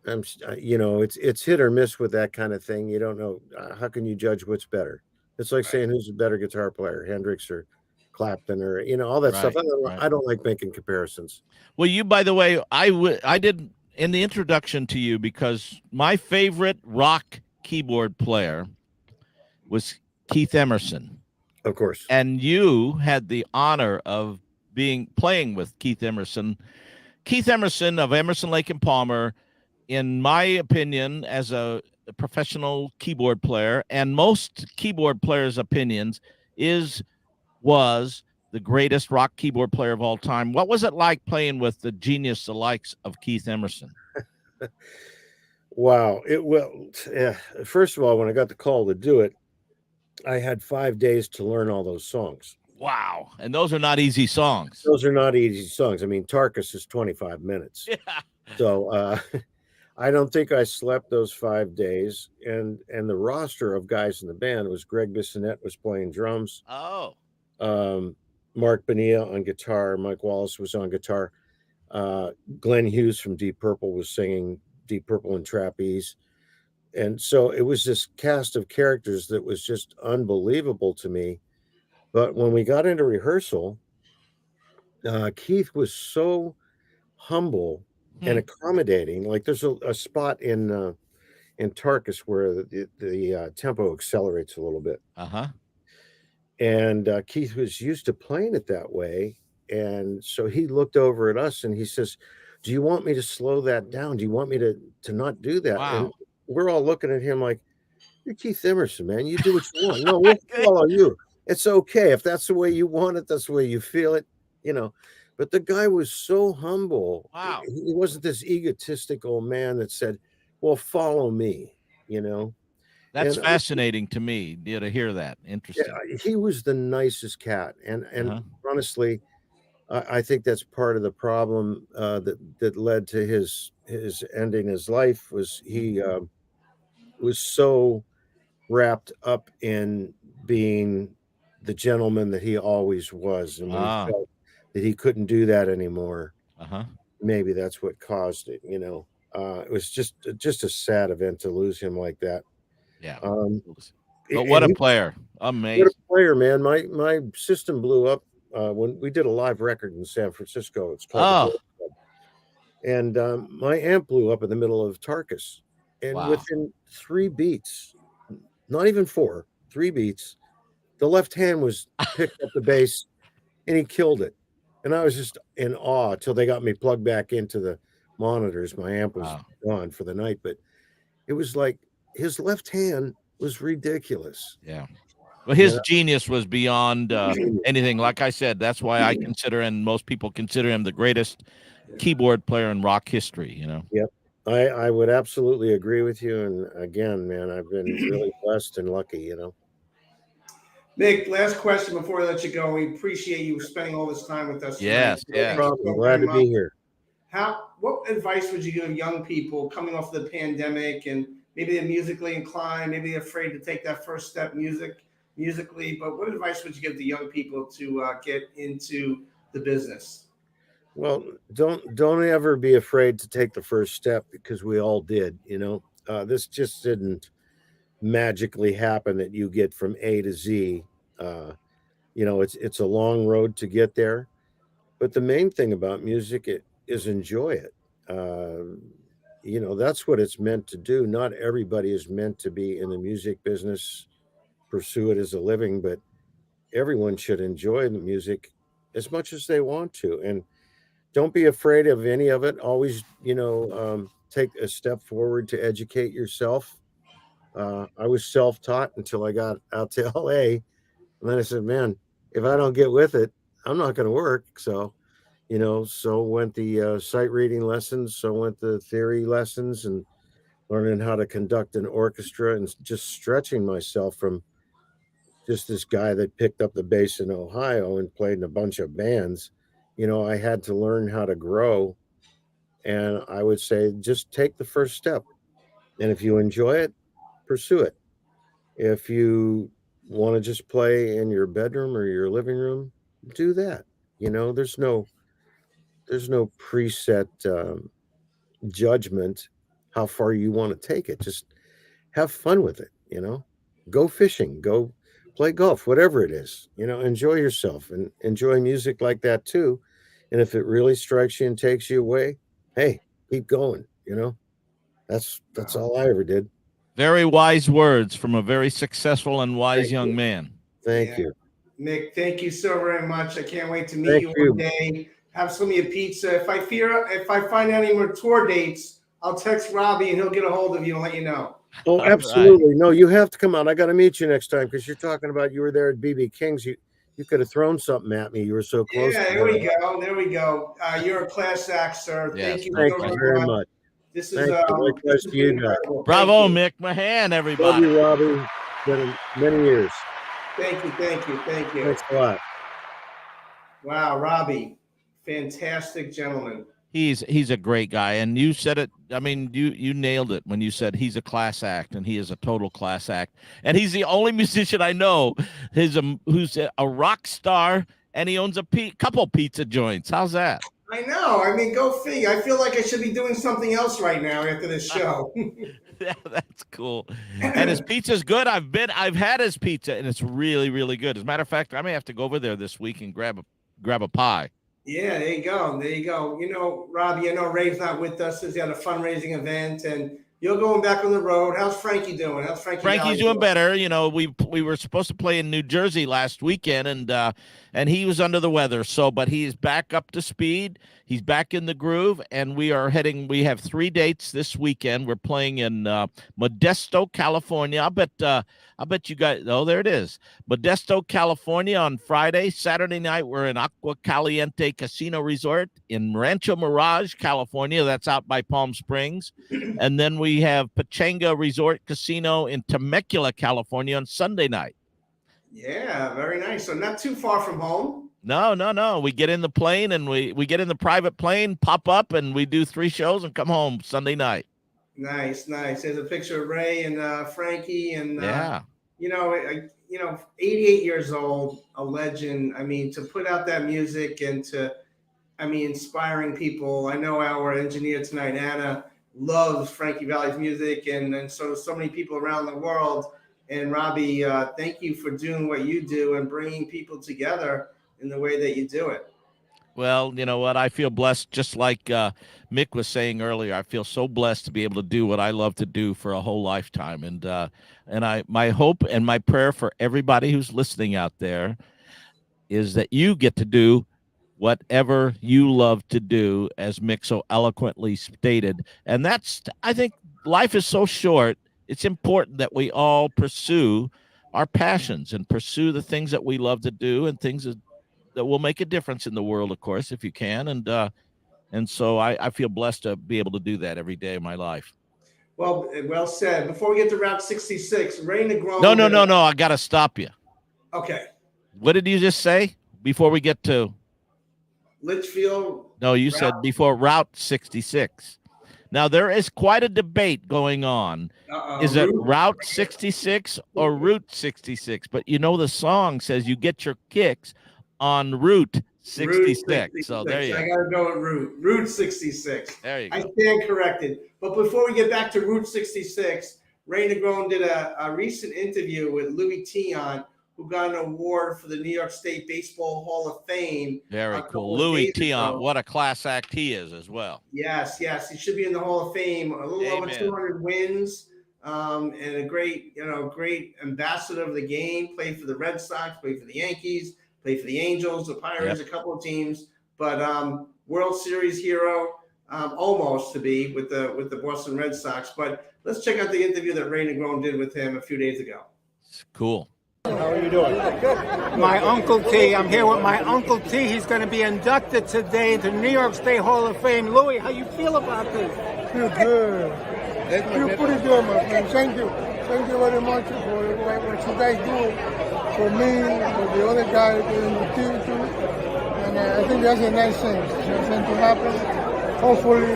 It's hit or miss with that kind of thing. You don't know. How can you judge what's better? It's like saying who's a better guitar player, Hendrix or Clapton or, all that stuff. I don't like making comparisons. Well, you, by the way, I did in the introduction to you because my favorite rock keyboard player was Keith Emerson. Of course. And you had the honor of playing with Keith Emerson. Keith Emerson of Emerson, Lake and Palmer, in my opinion, as a professional keyboard player, and most keyboard players' opinions, was the greatest rock keyboard player of all time. What was it like playing with the genius, the likes of Keith Emerson? Wow. First of all, when I got the call to do it, I had 5 days to learn all those songs. Wow. And those are not easy songs. Those are not easy songs. I mean, Tarkus is 25 minutes. Yeah. So I don't think I slept those 5 days. And the roster of guys in the band was Greg Bissonette was playing drums. Oh. Mark Bonilla on guitar. Mike Wallace was on guitar. Glenn Hughes from Deep Purple was singing Deep Purple and trapeze. And so it was this cast of characters that was just unbelievable to me. But when we got into rehearsal, Keith was so humble and accommodating. Like there's a spot in Tarkus where the tempo accelerates a little bit. Uh-huh. And Keith was used to playing it that way. And so he looked over at us and he says, do you want me to slow that down? Do you want me to not do that? Wow. And we're all looking at him like, you're Keith Emerson, man. You do what you want. No, we'll follow you. It's okay. If that's the way you want it, that's the way you feel it, But the guy was so humble. Wow. He wasn't this egotistical man that said, well, follow me, That's fascinating to me to hear that. Interesting. Yeah, he was the nicest cat. And honestly, I think that's part of the problem that led to his ending his life was he was so wrapped up in being the gentleman that he always was. And when he felt that he couldn't do that anymore, maybe that's what caused it. It was just a sad event to lose him like that. Yeah. But what a player. Amazing. What a player, man. My system blew up when we did a live record in San Francisco. It's called the Club. And my amp blew up in the middle of Tarkus. And within 3 beats, not even 4, 3 beats, the left hand was picked up the bass and he killed it. And I was just in awe till they got me plugged back into the monitors. My amp was gone for the night, but it was like his left hand was ridiculous. Yeah. Well, his genius was beyond anything. Like I said, that's why I consider, and most people consider him, the greatest keyboard player in rock history, you know? Yep. I would absolutely agree with you. And again, man, I've been really blessed and lucky, you know? Mick, last question before I let you go. We appreciate you spending all this time with us. Yes, no problem. Glad to be here. What advice would you give young people coming off the pandemic, and maybe they're musically inclined, maybe they're afraid to take that first step musically, but what advice would you give to young people to get into the business? Well, don't ever be afraid to take the first step, because we all did, you know. This just didn't magically happen that you get from A to Z. You know, it's a long road to get there, but the main thing about music is enjoy it. You know, that's what it's meant to do. Not everybody is meant to be in the music business, pursue it as a living, but everyone should enjoy the music as much as they want to. And don't be afraid of any of it. Always, you know, take a step forward to educate yourself. I was self-taught until I got out to LA. And then I said, man, if I don't get with it, I'm not going to work. So, you know, so went the sight reading lessons, so went the theory lessons, and learning how to conduct an orchestra, and just stretching myself from just this guy that picked up the bass in Ohio and played in a bunch of bands. You know, I had to learn how to grow. And I would say, just take the first step. And if you enjoy it, pursue it. If you want to just play in your bedroom or your living room, do that. You know, there's no preset judgment how far you want to take it. Just have fun with it, you know. Go fishing, go play golf, whatever it is, you know. Enjoy yourself and enjoy music like that too. And if it really strikes you and takes you away, hey, keep going, you know. That's all I ever did. Very wise words from a very successful and wise young man. Thank you. Mick, thank you so very much. I can't wait to meet you one day. Have some of your pizza. If I find any more tour dates, I'll text Robby and he'll get a hold of you and let you know. Oh, absolutely. Right. No, you have to come out. I got to meet you next time, because you're talking about you were there at BB King's. You could have thrown something at me. You were so close. Yeah, there we go. There we go. You're a class act, sir. Yes, Thank you very much. This is bravo, Mick Mahan, everybody. Love you, Robby. Been many years. Thank you. Thanks a lot. Wow, Robby, fantastic gentleman. He's a great guy, and you said it. I mean, you nailed it when you said he's a class act, and he is a total class act. And he's the only musician I know who's a rock star, and he owns a couple pizza joints. How's that? I know. I mean, go figure. I feel like I should be doing something else right now after this show. Yeah, that's cool. And his pizza's good. I've had his pizza, and it's really, really good. As a matter of fact, I may have to go over there this week and grab a pie. Yeah, there you go. You know, Robby, I know Ray's not with us. He's at a fundraising event, and you're going back on the road. How's Frankie doing? Frankie's doing better. You know, we were supposed to play in New Jersey last weekend, and he was under the weather. But he's back up to speed. He's back in the groove, and we have 3 dates this weekend. We're playing in Modesto, California. I bet you guys. Oh, there it is. Modesto, California on Friday. Saturday night, we're in Agua Caliente Casino Resort in Rancho Mirage, California. That's out by Palm Springs. And then we have Pachanga Resort Casino in Temecula, California on Sunday night. Yeah, very nice. So not too far from home. No. We get in the plane, and we get in the private plane, pop up, and we do 3 shows and come home Sunday night. Nice. There's a picture of Ray and Frankie, and yeah. You know, 88 years old, a legend. I mean, to put out that music and inspiring people. I know our engineer tonight, Anna, loves Frankie Valli's music, and so many people around the world. And Robby, thank you for doing what you do and bringing people together in the way that you do it. Well, you know what? I feel blessed, just like Mick was saying earlier. I feel so blessed to be able to do what I love to do for a whole lifetime. And my hope and my prayer for everybody who's listening out there is that you get to do whatever you love to do, as Mick so eloquently stated. And I think life is so short. It's important that we all pursue our passions and pursue the things that we love to do, and things that will make a difference in the world, of course, if you can. And so I feel blessed to be able to do that every day of my life. Well said. Before we get to Route 66, Ray Negron. No. I got to stop you. Okay. What did you just say before we get to Litchfield? No, you said before Route 66. Now, there is quite a debate going on. Is it Route 66 or Route 66? But you know, the song says you get your kicks on Route 66. So there you go. I got to go with Route 66. There you go. I stand corrected. But before we get back to Route 66, Ray Negron did a recent interview with Louis Tiant, who got an award for the New York State Baseball Hall of Fame. Very cool. Louis Tiant, what a class act he is as well. Yes. He should be in the Hall of Fame. A little over 200 wins, and a great ambassador of the game. Played for the Red Sox, played for the Yankees, played for the Angels, the Pirates, a couple of teams. But World Series hero, almost to be with the Boston Red Sox. But let's check out the interview that Ray Negron did with him a few days ago. It's cool. How are you doing? My Uncle T. I'm here with my Uncle T. He's going to be inducted today into New York State Hall of Fame. Louis, how you feel about this? Feel good. Feel pretty good, my friend. Thank you. Thank you very much for what you guys do for me, for the other guy in the team too. And I think that's a nice thing. It's going to happen. Hopefully,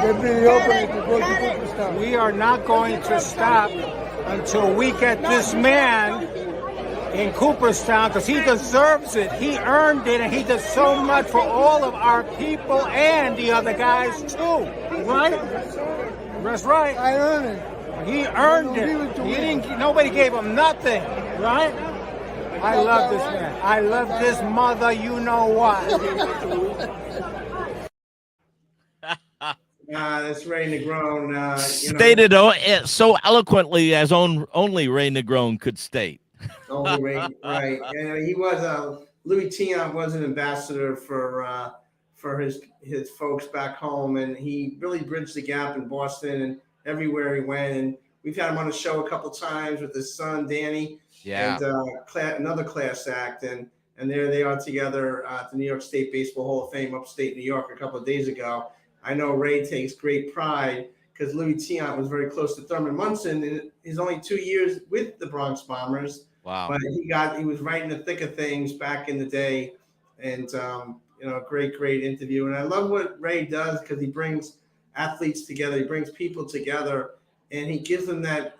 they'll be open to go to Cooperstown. We are not going to stop until we get this man in Cooperstown, because he deserves it. He earned it, and he does so much for all of our people and the other guys too. Right? That's right. I earned it. He earned it. He didn't. Nobody gave him nothing. Right? I love this man. I love this mother. You know why? That's Ray Negron. Stated so eloquently as only Ray Negron could state. Only Ray, right. And he was Louis Tiant was an ambassador for his folks back home, and he really bridged the gap in Boston and everywhere he went. And we've had him on the show a couple times with his son Danny. Yeah. And another class act, and there they are together at the New York State Baseball Hall of Fame, upstate New York, a couple of days ago. I know Ray takes great pride because Louis Tiant was very close to Thurman Munson in his only 2 years with the Bronx Bombers. Wow. But he was right in the thick of things back in the day, and great interview. And I love what Ray does because he brings athletes together, he brings people together, and he gives them that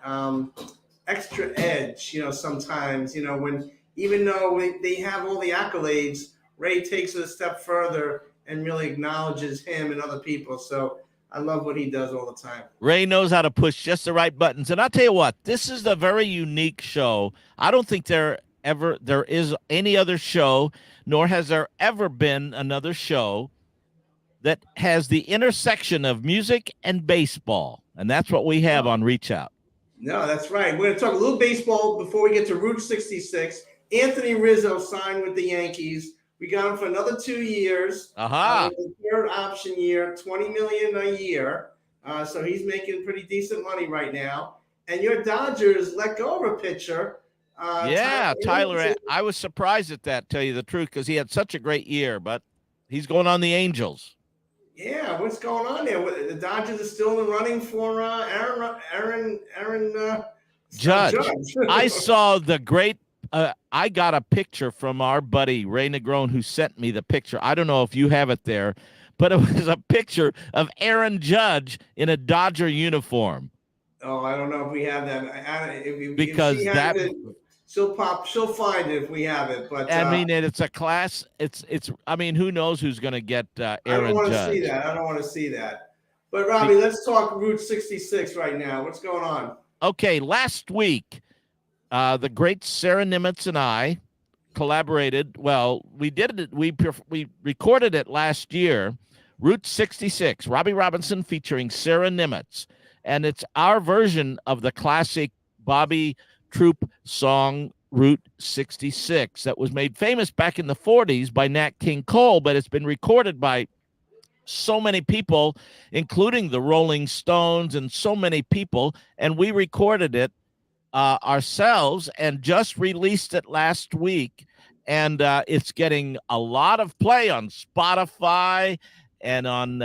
extra edge. Sometimes when even though they have all the accolades, Ray takes it a step further and really acknowledges him and other people. So I love what he does all the time. Ray knows how to push just the right buttons. And I'll tell you what, this is a very unique show. I don't think there is any other show, nor has there ever been another show that has the intersection of music and baseball. And that's what we have on Reach Out. No, that's right. We're going to talk a little baseball before we get to Route 66. Anthony Rizzo signed with the Yankees. We got him for another 2 years. The third option year, $20 million a year. So he's making pretty decent money right now. And your Dodgers let go of a pitcher. Tyler. I was surprised at that, tell you the truth, because he had such a great year. But he's going on the Angels. Yeah, what's going on there? The Dodgers are still in the running for Aaron Judge. I saw the great. I got a picture from our buddy Ray Negron, who sent me the picture. I don't know if you have it there, but it was a picture of Aaron Judge in a Dodger uniform. Oh, I don't know if we have that. She'll find it if we have it. But I mean, it's a class. It's. I mean, who knows who's going to get Aaron Judge? I don't want to see that. But Robby, let's talk Route 66 right now. What's going on? Okay, last week, the great Sarah Nimitz and I collaborated. Well, we did it. We recorded it last year. Route 66, Robby Robinson featuring Sarah Nimitz, and it's our version of the classic Bobby Troop song Route 66 that was made famous back in the 40s by Nat King Cole, but it's been recorded by so many people, including the Rolling Stones and so many people, and we recorded it ourselves and just released it last week, and it's getting a lot of play on Spotify and on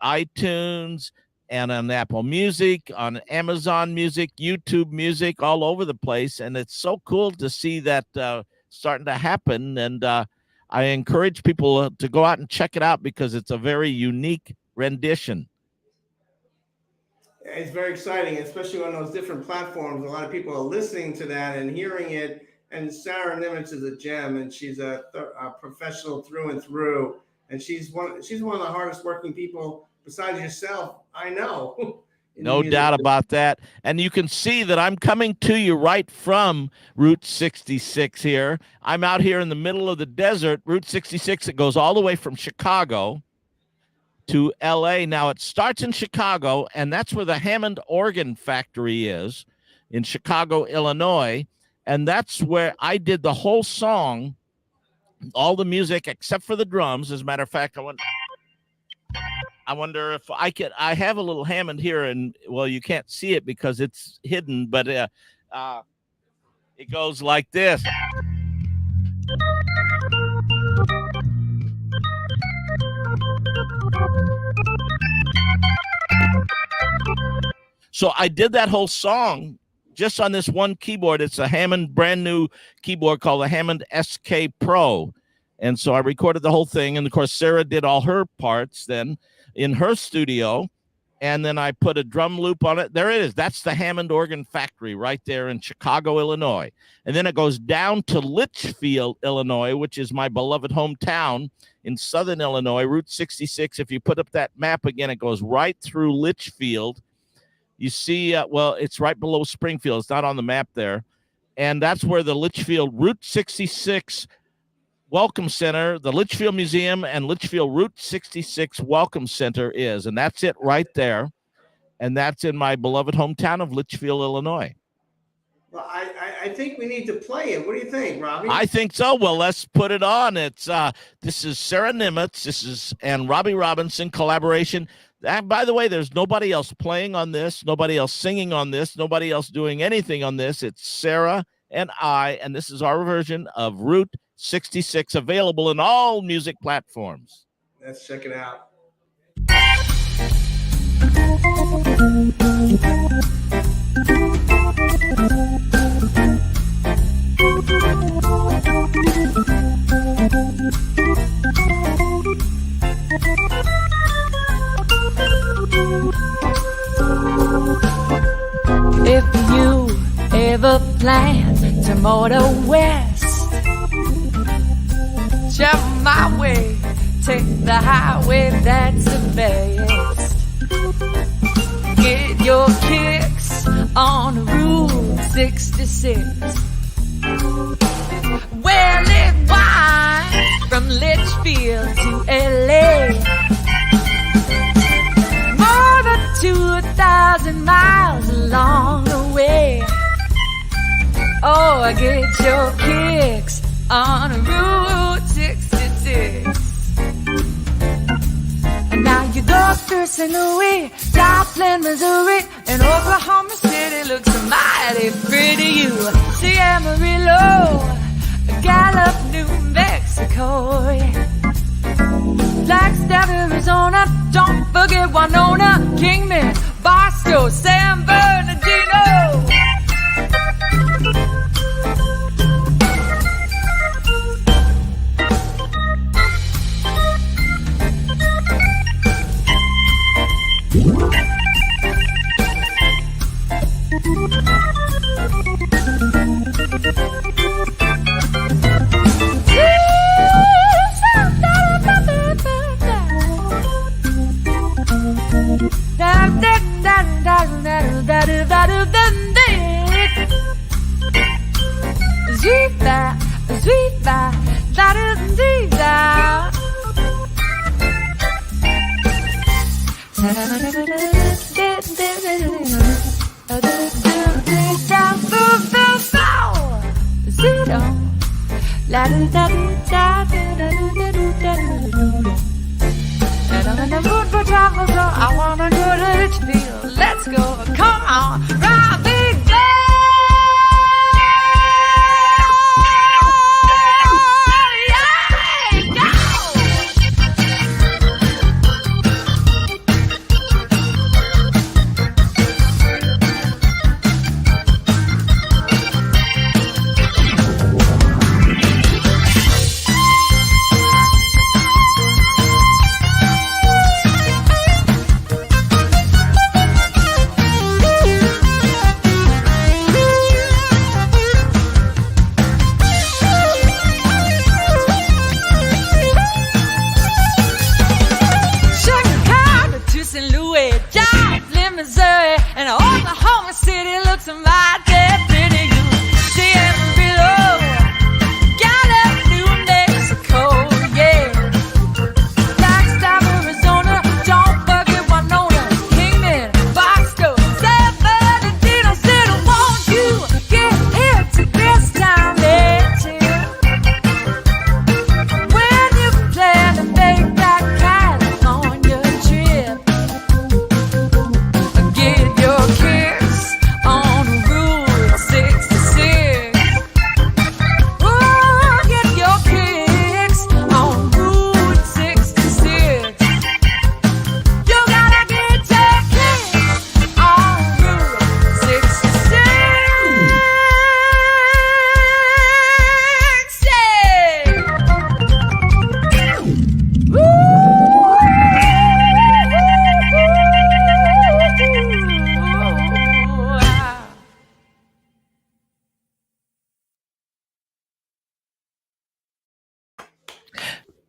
iTunes and on Apple Music, on Amazon Music, YouTube Music, all over the place. And it's so cool to see that starting to happen. And I encourage people to go out and check it out because it's a very unique rendition. It's very exciting, especially on those different platforms. A lot of people are listening to that and hearing it. And Sarah Nimitz is a gem, and she's a professional through and through. And she's one of the hardest working people besides yourself, I know. No doubt about that. And you can see that I'm coming to you right from Route 66 here. I'm out here in the middle of the desert. Route 66, it goes all the way from Chicago to L.A. Now, it starts in Chicago, and that's where the Hammond Organ Factory is in Chicago, Illinois. And that's where I did the whole song, all the music except for the drums. As a matter of fact, I wonder if I could. I have a little Hammond here, and well, you can't see it because it's hidden, but it goes like this. So I did that whole song just on this one keyboard. It's a Hammond brand new keyboard called the Hammond SK Pro. And so I recorded the whole thing. And of course, Sarah did all her parts then in her studio. And then I put a drum loop on it. There it is. That's the Hammond Organ Factory right there in Chicago, Illinois. And then it goes down to Litchfield, Illinois, which is my beloved hometown in southern Illinois. Route 66, if you put up that map again, it goes right through Litchfield. You see, well, it's right below Springfield. It's not on the map there. And that's where the Litchfield Route 66 Welcome Center, the Litchfield Museum and Litchfield Route 66 Welcome Center is. And that's it right there. And that's in my beloved hometown of Litchfield, Illinois. Well, I think we need to play it. What do you think, Robby? I think so. Well, let's put it on. It's this is Sarah Nimitz. And Robby Robinson collaboration. And by the way, there's nobody else playing on this, nobody else singing on this, nobody else doing anything on this. It's Sarah and I, and this is our version of Route 66, available in all music platforms. Let's check it out. If you ever plan to motor west, jump my way, take the highway, that's the best. Get your kicks on Route 66. Well, it winds from Litchfield to L.A. More than 2,000 miles along the way. Oh, get your kicks on Route 66. And now you go through St. Louis, Joplin, Missouri, and Oklahoma City looks mighty pretty. You see Amarillo, Gallup, New Mexico, Flagstaff, Arizona, don't forget Winona, Kingman, Barstow, San Bernardino.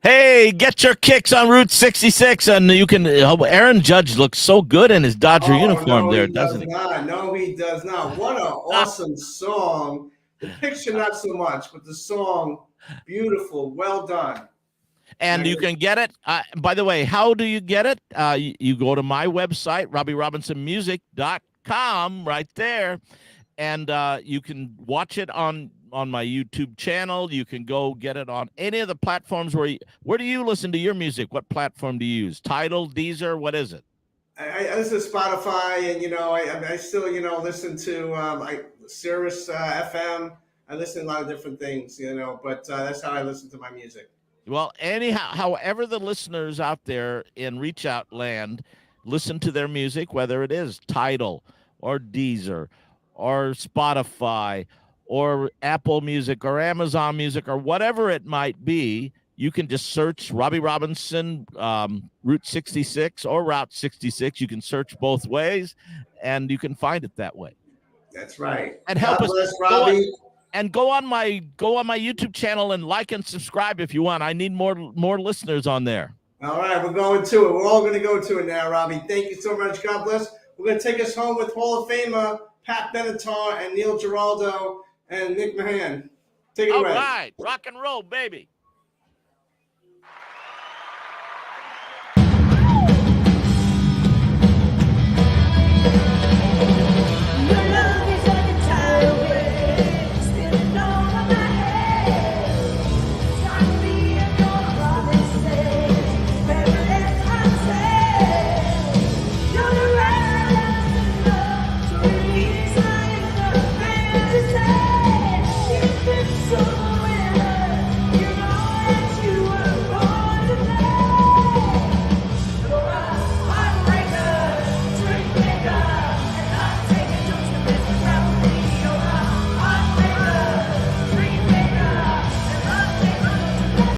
Hey, get your kicks on Route 66, and you can. Aaron Judge looks so good in his Dodger uniform there, doesn't he? No, he does not. What an awesome song. The picture, not so much, but the song, beautiful, well done. And you can get it. By the way, how do you get it? You go to my website, RobbyRobinsonMusic.com, right there, and you can watch it on my YouTube channel. You can go get it on any of the platforms where do you listen to your music? What platform do you use? Tidal, Deezer, what is it? I listen to Spotify, and I still listen to Sirius FM. I listen to a lot of different things, but that's how I listen to my music. Well, anyhow, however the listeners out there in Reach Out Land listen to their music, whether it is Tidal or Deezer or Spotify or Apple Music or Amazon Music or whatever it might be, you can just search Robbie Robinson, Route 66 or Route 66. You can search both ways, and you can find it that way. That's right. And help God us, bless, Robbie. go on my YouTube channel and like and subscribe if you want. I need more listeners on there. All right, we're going to it. We're all going to go to it now, Robbie. Thank you so much. God bless. We're going to take us home with Hall of Famer Pat Benatar and Neil Giraldo and Nick Mahan. Take it away. All right, rock and roll, baby.